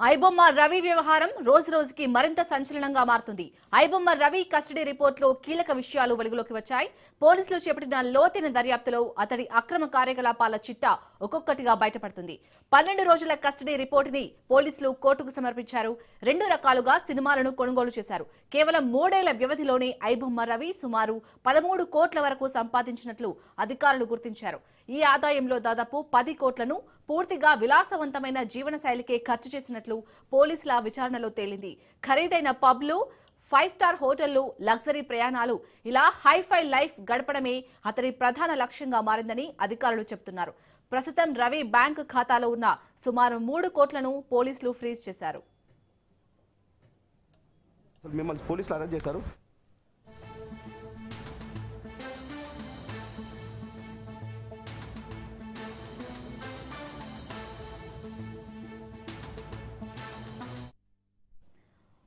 ఐబొమ్మ రవి వ్యవహారం రోజు రోజుకి మరింత సంచలనంగా మారుతుంది. ఐబొమ్మ రవి కస్టడీ రిపోర్టులో కీలక విషయాలు వెలుగులోకి వచ్చాయి. పోలీసులు చేపట్టిన లోతైన దర్యాప్తులో అతడి అక్రమ కార్యకలాపాల చిట్టా ఒక్కొక్కటిగా బయటపడుతుంది. 12 రోజుల కస్టడీ రిపోర్టుని పోలీసులు కోర్టుకు సమర్పించారు. 2 రకాలుగా సినిమాలను కొనుగోలు చేశారు. కేవలం 3 ఏళ్ల వ్యవధిలోనే ఐబొమ్మ రవి సుమారు 13 కోట్ల వరకు సంపాదించినట్లు అధికారులు గుర్తించారు. ఈ ఆదాయంలో దాదాపు 10 కోట్లను పూర్తిగా విలాసవంతమైన జీవనశైలికే ఖర్చు చేసినట్లు పోలీసుల విచారణలో తేలింది. ఖరీదైన పబ్లు, 5 స్టార్ హోటళ్లు, లగ్జరీ ప్రయాణాలు, ఇలా హైఫై లైఫ్ గడపడమే అతడి ప్రధాన లక్ష్యంగా మారిందని అధికారులు చెబుతున్నారు. ప్రస్తుతం రవి బ్యాంకు ఖాతాలో ఉన్న సుమారు 3 కోట్లను పోలీసులు ఫ్రీజ్ చేశారు. మిమ్మల్ని పోలీసులు అరెస్ట్ చేశారు.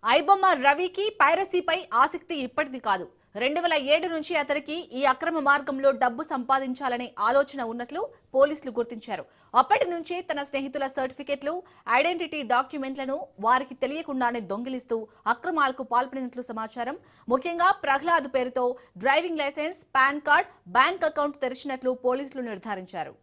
ఐబొమ్మ రవికి పైరసీపై ఆసక్తి ఇప్పటిది కాదు. 2007 నుంచి అతడికి ఈ అక్రమ మార్గంలో డబ్బు సంపాదించాలనే ఆలోచన ఉన్నట్లు పోలీసులు గుర్తించారు. అప్పటి నుంచే తన స్నేహితుల సర్టిఫికెట్లు, ఐడెంటిటీ డాక్యుమెంట్లను వారికి తెలియకుండానే దొంగిలిస్తూ అక్రమాలకు పాల్పడినట్లు సమాచారం. ముఖ్యంగా ప్రహ్లాద్ పేరుతో driving licence, PAN card, bank account తెరిచినట్లు పోలీసులు నిర్ధారించారు.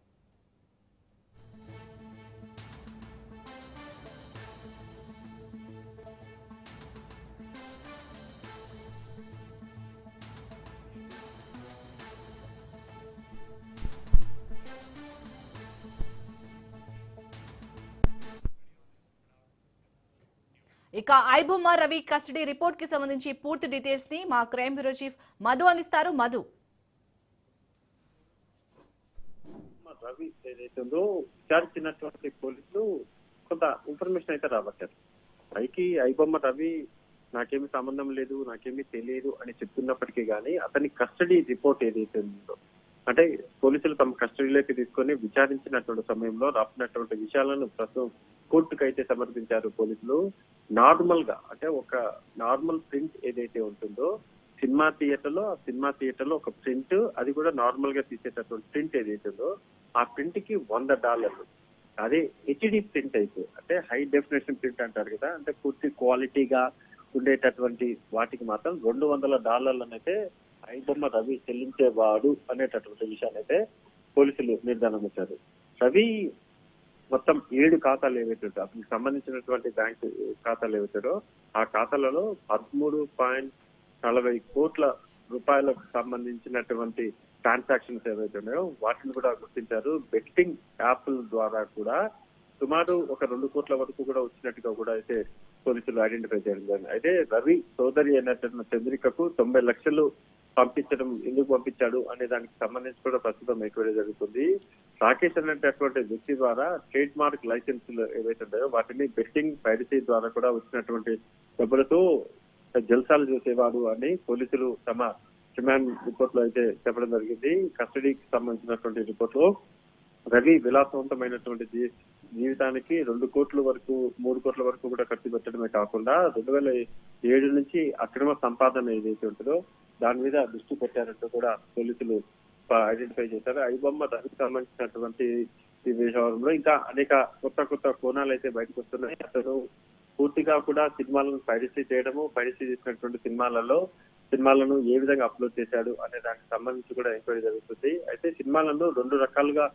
ఇక ఐబొమ్మ రవి కస్టడీ రిపోర్ట్ కి సంబంధించి పూర్తి డీటెయిల్స్ ని మా క్రైమ్ బ్యూరో చీఫ్ మధు అందిస్తారు. మధు, రవి ఏదైతుందో విచారించినటువంటి పోలీసులు కొంత ఇన్ఫర్మేషన్ అయితే రాబట్టారు. పైకి ఐబొమ్మ రవి నాకేమీ సంబంధం లేదు, నాకేమీ తెలియదు అని చెప్తున్నప్పటికీ కానీ అతని కస్టడీ రిపోర్ట్ ఏదైతే ఉందో, అంటే పోలీసులు తమ కస్టడీలోకి తీసుకొని విచారించినటువంటి సమయంలో రాసినటువంటి విషయాలను ప్రస్తుతం కోర్టుకు అయితే సమర్పించారు పోలీసులు. నార్మల్ గా అంటే ఒక నార్మల్ ప్రింట్ ఏదైతే ఉంటుందో సినిమా థియేటర్ లో ఒక ప్రింట్, అది కూడా నార్మల్ గా తీసేటటువంటి ప్రింట్ ఏదైతే ఉందో ఆ ప్రింట్ కి $100. అదే హెచ్డి ప్రింట్ అయితే అంటే హై డెఫినేషన్ ప్రింట్ అంటారు కదా, అంటే పూర్తి క్వాలిటీగా ఉండేటటువంటి వాటికి మాత్రం $200 అయితే ఐబొమ్మ రవి చెల్లించేవాడు అనేటటువంటి విషయాన్ని అయితే పోలీసులు నిర్ధారణ వచ్చారు. రవి మొత్తం 7 ఖాతాలు ఏవైతే ఉంటాయో అతనికి సంబంధించినటువంటి బ్యాంక్ ఖాతాలు ఏవైతారో ఆ ఖాతాలలో 13.40 కోట్ల రూపాయలకు సంబంధించినటువంటి ట్రాన్సాక్షన్స్ ఏవైతే ఉన్నాయో వాటిని కూడా గుర్తించారు. బెట్టింగ్ యాప్ల ద్వారా కూడా సుమారు ఒక 2 కోట్ల వరకు కూడా వచ్చినట్టుగా కూడా అయితే పోలీసులు ఐడెంటిఫై చేయడం జరిగింది. అయితే రవి సోదరి అయినటువంటి చంద్రికకు 90 లక్షలు పంపించడం ఎందుకు పంపించాడు అనే దానికి సంబంధించి కూడా ప్రస్తుతం ఎంక్వైరీ జరుగుతుంది. రాకేష్ అనేటటువంటి వ్యక్తి ద్వారా ట్రేడ్ మార్క్ లైసెన్సులు ఏవైతే ఉన్నాయో వాటిని బెట్టింగ్ పైరసీ ద్వారా కూడా వచ్చినటువంటి డబ్బులతో జల్సాలు చేసేవాడు అని పోలీసులు తమ రిమాండ్ రిపోర్ట్ లో అయితే చెప్పడం జరిగింది. కస్టడీకి సంబంధించినటువంటి రిపోర్ట్ లో రవి విలాసవంతమైనటువంటి జీవితానికి 2 కోట్ల వరకు 3 కోట్ల వరకు కూడా ఖర్చు పెట్టడమే కాకుండా 2007 నుంచి అక్రమ సంపాదన ఏదైతే ఉంటుందో దాని మీద దృష్టి పెట్టారంటూ కూడా పోలీసులు ఐడెంటిఫై చేశారు. ఐబొమ్మ రవికి సంబంధించినటువంటి ఈ వ్యవహారంలో ఇంకా అనేక కొత్త కోణాలు అయితే బయటకు వస్తున్నాయి. అతను పూర్తిగా కూడా సినిమాలను పైరసీ చేయడము, పైరసీ చేసినటువంటి సినిమాలను ఏ విధంగా అప్లోడ్ చేశాడు అనే దానికి సంబంధించి కూడా ఎంక్వైరీ జరుగుతుంది. అయితే సినిమాలను 2 రకాలుగా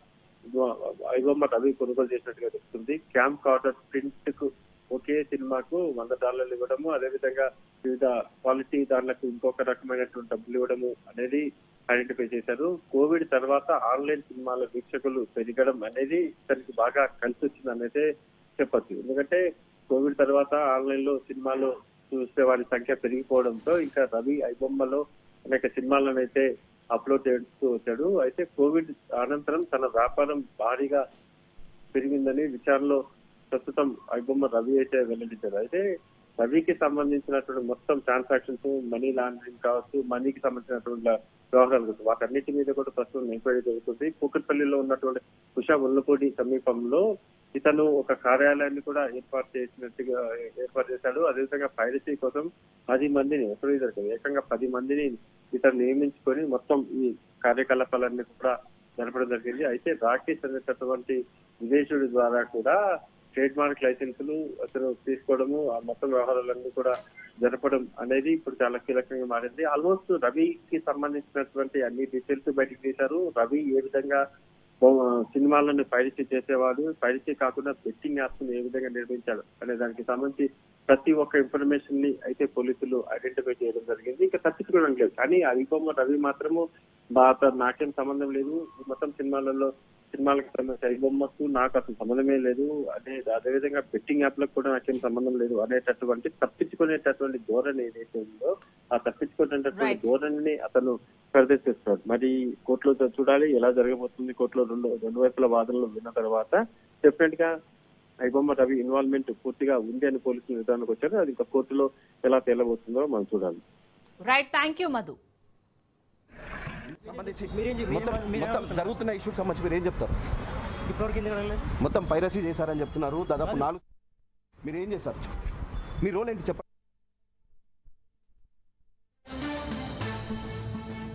ఐబొమ్మ రవి కొనుగోలు చేసినట్టుగా తెలుస్తుంది. క్యాంప్ కార్డర్ ప్రింట్ కు ఒకే సినిమాకు $100 ఇవ్వడము, అదేవిధంగా వివిధ క్వాలిటీ దానిలకు ఇంకొక రకమైనటువంటి డబ్బులు ఇవ్వడము అనేది ఐడెంటిఫై చేశారు. కోవిడ్ తర్వాత ఆన్లైన్ సినిమాల వీక్షకులు పెరగడం అనేది తనకి బాగా కలిసి వచ్చింది అనేది చెప్పచ్చు. ఎందుకంటే కోవిడ్ తర్వాత ఆన్లైన్ లో సినిమాలు చూసే వారి సంఖ్య పెరిగిపోవడంతో ఇంకా రవి ఐబొమ్మలో అనేక సినిమాలను అయితే అప్లోడ్ చేస్తూ వచ్చాడు. అయితే కోవిడ్ అనంతరం తన వ్యాపారం భారీగా పెరిగిందని విచారణలో ప్రస్తుతం ఐబొమ్మ రవి అయితే వెల్లడించారు. అయితే రవికి సంబంధించినటువంటి మొత్తం ట్రాన్సాక్షన్స్, మనీ లాండరింగ్ కావచ్చు, మనీకి సంబంధించినటువంటి వ్యవహారాలు కావచ్చు, వాటన్నిటి మీద కూడా ప్రస్తుతం ఎంక్వైరీ జరుగుతుంది. కూకట్పల్లిలో ఉన్నటువంటి ఉషా ముల్లపూడి సమీపంలో ఇతను ఒక కార్యాలయాన్ని కూడా ఏర్పాటు చేశాడు. అదేవిధంగా పైరసీ కోసం 10 మందిని ఏకంగా 10 మందిని ఇతను నియమించుకొని మొత్తం ఈ కార్యకలాపాలన్నీ కూడా జరపడం జరిగింది. అయితే రాకేష్ అనేటటువంటి విదేశీయుడి ద్వారా కూడా ట్రేడ్ మార్క్ లైసెన్సులు అతను తీసుకోవడము, ఆ మొత్తం వ్యవహారాలన్నీ కూడా జరపడం అనేది ఇప్పుడు చాలా కీలకంగా మారింది. ఆల్మోస్ట్ రవికి సంబంధించినటువంటి అన్ని డీటెయిల్స్ బయటకు తీశారు. రవి ఏ విధంగా సినిమాలను పైరసీ చేసేవాడు, పైరసీ కాకుండా బెట్టింగ్ యాప్స్ ఏ విధంగా నిర్మించాడు అనే దానికి సంబంధించి ప్రతి ఒక్క ఇన్ఫర్మేషన్ ని అయితే పోలీసులు ఐడెంటిఫై చేయడం జరిగింది. ఇంకా తప్పించుకోవడం లేదు. కానీ ఐబొమ్మ రవి మాత్రము నాకేం సంబంధం లేదు, మొత్తం సినిమాలకు సంబంధించి ఐబొమ్మకు నాకు అసలు సంబంధమే లేదు, అదేవిధంగా బెట్టింగ్ యాప్లకు కూడా నాకేం సంబంధం లేదు అనేటటువంటి తప్పించుకునేటటువంటి ధోరణి ఏదైతే ఉందో ఆ తప్పించుకునేటటువంటి ధోరణిని అతను ప్రదర్శిస్తాడు. మరి కోర్టులో చూడాలి ఎలా జరగబోతుంది. కోర్టులో రెండు వైపుల వాదనలు విన్న తర్వాత డెఫినెట్ గా ఐబొమ్మ రవి ఇన్వాల్వ్మెంట్ పూర్తిగా ఉంది అని పోలీసులు నిర్ధారణకు వచ్చారు. అది ఇంకా కోర్టులో ఎలా తేలబోతుందో మనం చూడాలి. Right, thank you Madhu. సంబంధించి మొత్తం జరుగుతున్న ఇష్యూకి సంబంధించి మీరు ఏం చెప్తారు? ఇప్పటివరకు మొత్తం పైరసీ చేశారని చెప్తున్నారు. దాదాపు 4 మీరు ఏం చేశారు? మీ రోల్ ఏంటి చెప్పండి.